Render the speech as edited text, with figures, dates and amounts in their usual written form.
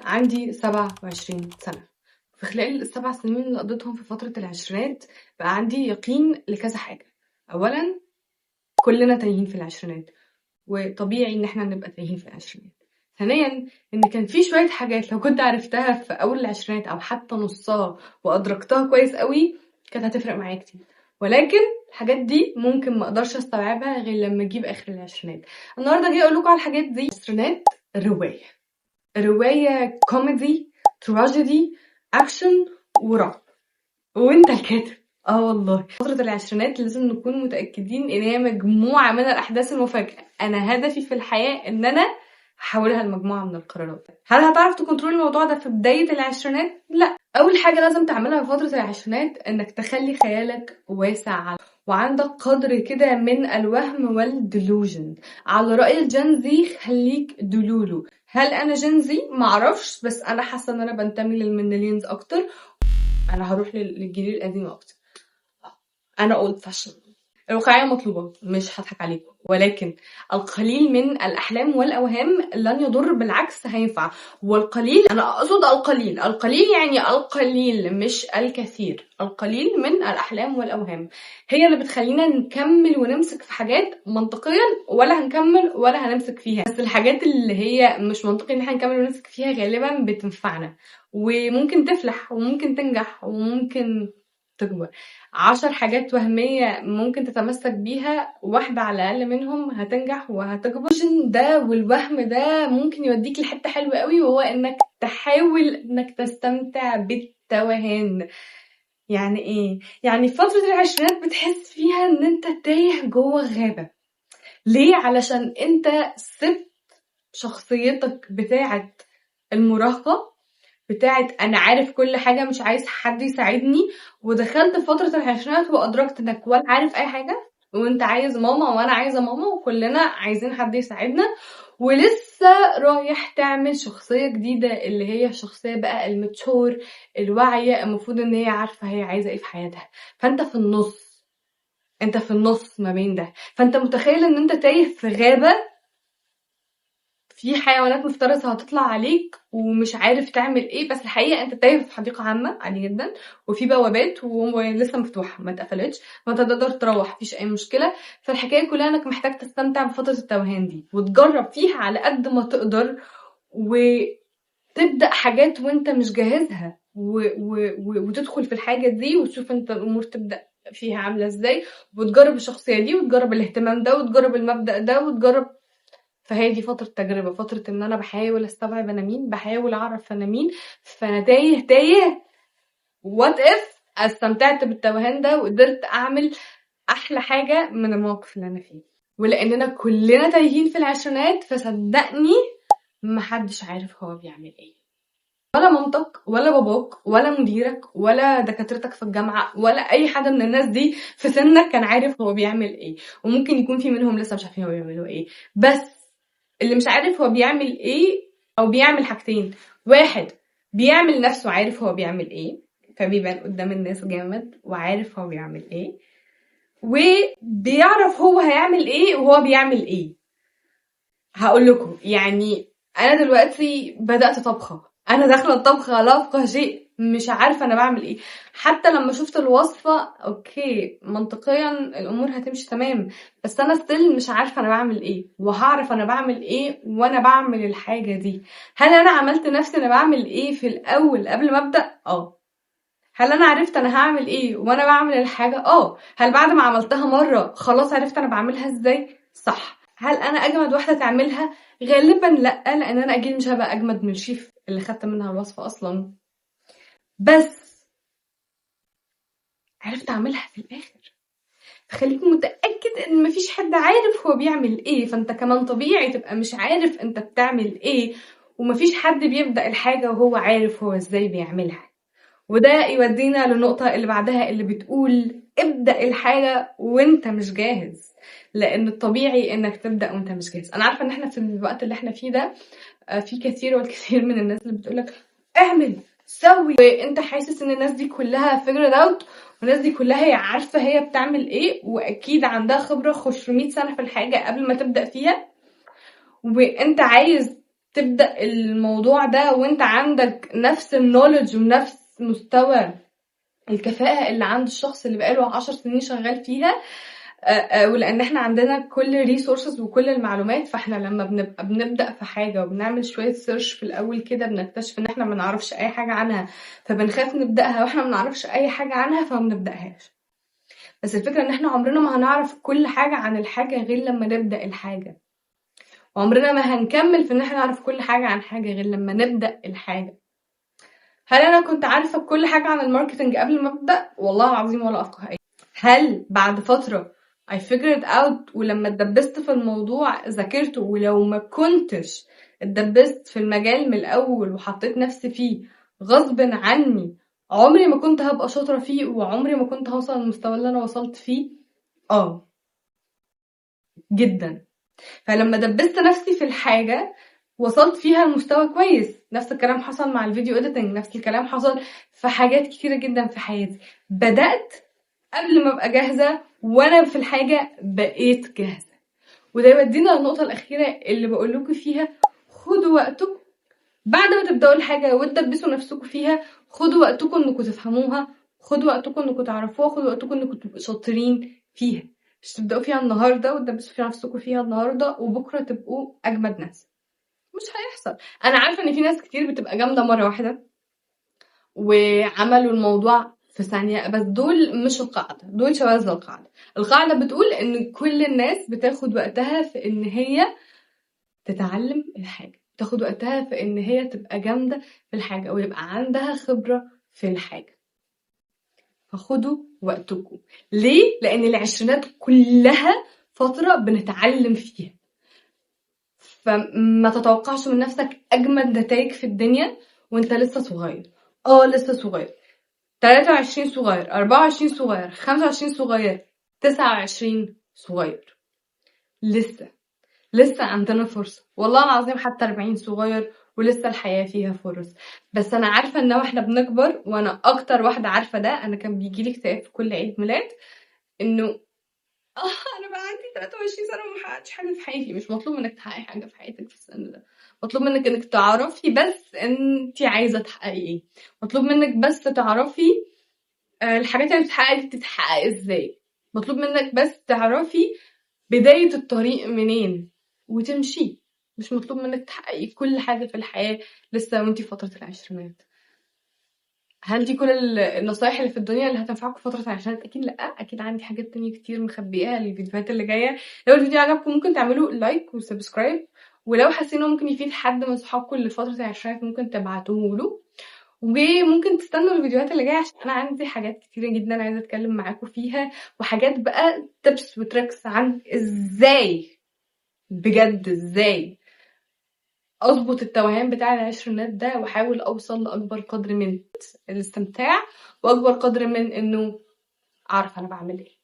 عندي 27 سنة. في خلال ال7 سنين اللي قضيتهم في فترة العشرينات بقى عندي يقين لكذا حاجة. أولا، كلنا تايهين في العشرينات، وطبيعي إن احنا نبقى تايهين في العشرينات. ثانيا، إن كان في شوية حاجات لو كنت عرفتها في أول العشرينات أو حتى نصها وأدركتها كويس قوي كانت هتفرق معايا كتير، ولكن الحاجات دي ممكن ما اقدرش استوعبها غير لما اجيب اخر العشرينات. النهارده جاي اقول لكم على الحاجات دي. العشرينات روايه كوميدي، تراجيدي، اكشن، ورعب، وانت الكاتب. والله فترة العشرينات لازم نكون متأكدين ان هي مجموعة من الاحداث المفاجئة. انا هدفي في الحياة ان انا هحولها لمجموعة من القرارات. هل هتعرف تكنترول الموضوع ده في بداية العشرينات؟ لا. اول حاجة لازم تعملها في فترة العشرينات انك تخلي خيالك واسع وعندك قدر كده من الوهم والديلوجن. على رأي الجنزي خليك دلولو. هل انا جنزي؟ معرفش، بس انا حاسة ان انا بنتمي للميلينيالز اكتر. انا هروح للجيل القديم اكتر. انا اولد فاشن. الواقعية مطلوبة، مش هضحك عليكم، ولكن القليل من الأحلام والأوهام لن يضر، بالعكس هينفع. والقليل، أنا أقصد القليل يعني القليل مش الكثير. القليل من الأحلام والأوهام هي اللي بتخلينا نكمل ونمسك في حاجات منطقيا، ولا هنكمل ولا هنمسك فيها. بس الحاجات اللي هي مش منطقي ان احنا نكمل ونمسك فيها غالبا بتنفعنا، وممكن تفلح وممكن تنجح وممكن تكبر. 10 حاجات وهمية ممكن تتمسك بيها، واحدة على الأقل منهم هتنجح وهتكبر. ده والوهم ده ممكن يوديك لحتة حلوة قوي، وهو انك تحاول انك تستمتع بالتوهان. يعني ايه؟ يعني فترة العشرينات بتحس فيها ان انت تايه جوه غابة. ليه؟ علشان انت سبت شخصيتك بتاعة المراهقة، بتاعت انا عارف كل حاجة مش عايز حد يساعدني، ودخلت في فترة العشرينات وادركت انك ولا عارف اي حاجة، وانت عايز ماما وانا عايزة ماما وكلنا عايزين حد يساعدنا، ولسه رايح تعمل شخصية جديدة اللي هي الشخصية بقى المتشور الواعية، المفروض ان هي عارفة هي عايزة ايه في حياتها. فانت في النص، انت في النص ما بين ده. فانت متخيل ان انت تايه في غابة، في حيوانات مفترسة هتطلع عليك ومش عارف تعمل ايه، بس الحقيقة انت تايه في حديقة عامة عادي جدا، وفي بوابات ولسه مفتوحة ما اتقفلتش، فانت تقدر تروح مفيش اي مشكلة. فالحكاية كلها انك محتاج تستمتع بفترة التوهان دي وتجرب فيها على قد ما تقدر، وتبدأ حاجات وانت مش جاهزها وتدخل في الحاجة دي وتشوف انت الامور تبدأ فيها عاملة ازاي، وتجرب الشخصية دي وتجرب الاهتمام ده وتجرب المبدأ ده وتجرب. فهي دي فترة تجربة، فترة ان انا بحاول استوعب انا مين، بحاول اعرف انا مين، فانا تايه. وات اف استمتعت بالتوهان ده وقدرت اعمل احلى حاجة من الموقف اللي انا فيه. ولاننا كلنا تايهين في العشرينات، فصدقني محدش عارف هو بيعمل ايه. ولا مامتك ولا باباك ولا مديرك ولا دكاترتك في الجامعة ولا اي حد من الناس دي في سنك كان عارف هو بيعمل ايه. وممكن يكون في منهم لسه مش عارفين هو بيعملوا ايه. بس اللي مش عارف هو بيعمل ايه او بيعمل حاجتين: واحد، بيعمل نفسه عارف هو بيعمل ايه فبيبان قدام الناس جامد وعارف هو بيعمل ايه، وبيعرف هو هيعمل ايه وهو بيعمل ايه. هقول لكم، يعني انا دلوقتي بدأت طبخة، انا داخله الطبخه لا افقه شيء، مش عارفه انا بعمل ايه. حتى لما شفت الوصفه اوكي منطقيا الامور هتمشي تمام، بس انا ستيل مش عارفه انا بعمل ايه، وهعرف انا بعمل ايه وانا بعمل الحاجه دي. هل انا عملت نفسي انا بعمل ايه في الاول قبل ما ابدا؟ هل انا عرفت انا هعمل ايه وانا بعمل الحاجه؟ هل بعد ما عملتها مره خلاص عرفت انا بعملها ازاي؟ صح. هل انا اجمد واحده تعملها؟ غالبا لا، لان انا اكيد مش هبقى اجمد من الشيف اللي خدت منها الوصفه اصلا، بس عرفت اعملها في الاخر. فخليك متاكد ان مفيش حد عارف هو بيعمل ايه، فانت كمان طبيعي تبقى مش عارف انت بتعمل ايه، ومفيش حد بيبدا الحاجه وهو عارف هو ازاي بيعملها. وده يودينا للنقطة اللي بعدها اللي بتقول ابدأ الحاجة وانت مش جاهز، لان الطبيعي انك تبدأ وانت مش جاهز. انا عارفة ان احنا في الوقت اللي احنا فيه ده في كثير والكثير من الناس اللي بتقولك اعمل سوي، وانت حاسس ان الناس دي كلها figured out، والناس دي كلها هي عارفة هي بتعمل ايه، واكيد عندها خبرة 500 سنة في الحاجة قبل ما تبدأ فيها، وانت عايز تبدأ الموضوع ده وانت عندك نفس النولج ونفس مستوى الكفاءة اللي عند الشخص اللي بقاله 10 سنين شغال فيها. ولان احنا عندنا كل الريسورسز وكل المعلومات، فاحنا لما بنبدأ في حاجة وبنعمل شوية سيرش في الاول كده بنكتشف ان احنا ما نعرفش اي حاجة عنها، فبنخاف نبدأها، واحنا ما نعرفش اي حاجة عنها فما بنبدأهاش. بس الفكرة ان احنا عمرنا ما هنعرف كل حاجة عن الحاجة غير لما نبدأ الحاجة، وعمرنا ما هنكمل في ان احنا نعرف كل حاجة عن حاجة غير لما نبدأ الحاجة. هل انا كنت عارفة كل حاجة عن الماركتينج قبل ما ابدأ؟ والله العظيم ولا افقه اي. هل بعد فترة I figured out ولما اتدبست في الموضوع ذاكرته؟ ولو ما كنتش اتدبست في المجال من الاول وحطيت نفسي فيه غصب عني، عمري ما كنت هبقى شاطرة فيه وعمري ما كنت هوصل للمستوى اللي انا وصلت فيه. جدا. فلما دبست نفسي في الحاجة وصلت فيها لمستوى كويس. نفس الكلام حصل مع الفيديو اديتنج، نفس الكلام حصل في حاجات كتيرة جدا في حياتي. بدأت قبل ما ابقى جاهزة، وانا في الحاجة بقيت جاهزة. وده يودينا للنقطة الأخيرة اللي بقول لكم فيها: خدوا وقتكم بعد ما تبدأوا الحاجة وتدبسوا نفسكم فيها. خدوا وقتكم انكم تفهموها، خدوا وقتكم انكم تعرفوها، خدوا وقتكم انكم تبقوا شاطرين فيها. مش تبدأوا فيها النهاردة وتدبسوا في نفسكم فيها النهاردة وبكرة تبقوا أجمد ناس. مش هيحصل. أنا عارفة إن في ناس كتير بتبقى جامدة مرة واحدة وعملوا الموضوع في ثانية، بس دول مش القاعدة، دول شواذ القاعدة. القاعدة بتقول إن كل الناس بتاخد وقتها في إن هي تتعلم الحاجة، تاخد وقتها في إن هي تبقى جامدة في الحاجة ويبقى عندها خبرة في الحاجة. فخدوا وقتكم. ليه؟ لأن العشرينات كلها فترة بنتعلم فيها. فما تتوقعش من نفسك أجمد نتائج في الدنيا وانت لسه صغير. لسه صغير. 23 صغير، 24 صغير، 25 صغير، 29 صغير. لسه عندنا فرصة. والله العظيم حتى 40 صغير ولسه الحياة فيها فرص. بس أنا عارفة إن واحنا بنكبر، وأنا أكتر واحدة عارفة ده، أنا كان بيجيلي اكتئاب في كل عيد ميلاد إنه أنا بقى عندي 23 سنة وما حققتش حاجة في حياتي. مش مطلوب منك تحققي حاجة في حياتك في السن ده، مطلوب منك إنك تعرفي بس أنتي عايزة تحققي إيه. مطلوب منك بس تعرفي الحاجات اللي بتتحقق دي بتتحقق إزاي. مطلوب منك بس تعرفي بداية الطريق منين وتمشي. مش مطلوب منك تحققي كل حاجة في الحياة لسه وانتي في فترة العشرينات. هل دي كل النصايح اللي في الدنيا اللي هتنفعكم في فترة العشرينات؟ أكيد لأ. أكيد عندي حاجات تانية كتير مخبياها للفيديوهات اللي جاية. لو الفيديو عجبكم ممكن تعملوا لايك وسبسكرايب، ولو حاسين انه ممكن يفيد حد من صحابكم اللي في فترة العشرينات ممكن تبعتوه له. وممكن تستنوا الفيديوهات اللي جاية عشان أنا عندي حاجات كتيرة جدا عايزة أتكلم معاكم فيها، وحاجات بقى تبس وتريكس عن بجد ازاي اظبط التوهان بتاع العشرينات ده، واحاول اوصل لاكبر قدر من الاستمتاع واكبر قدر من انه اعرف انا بعمل ايه.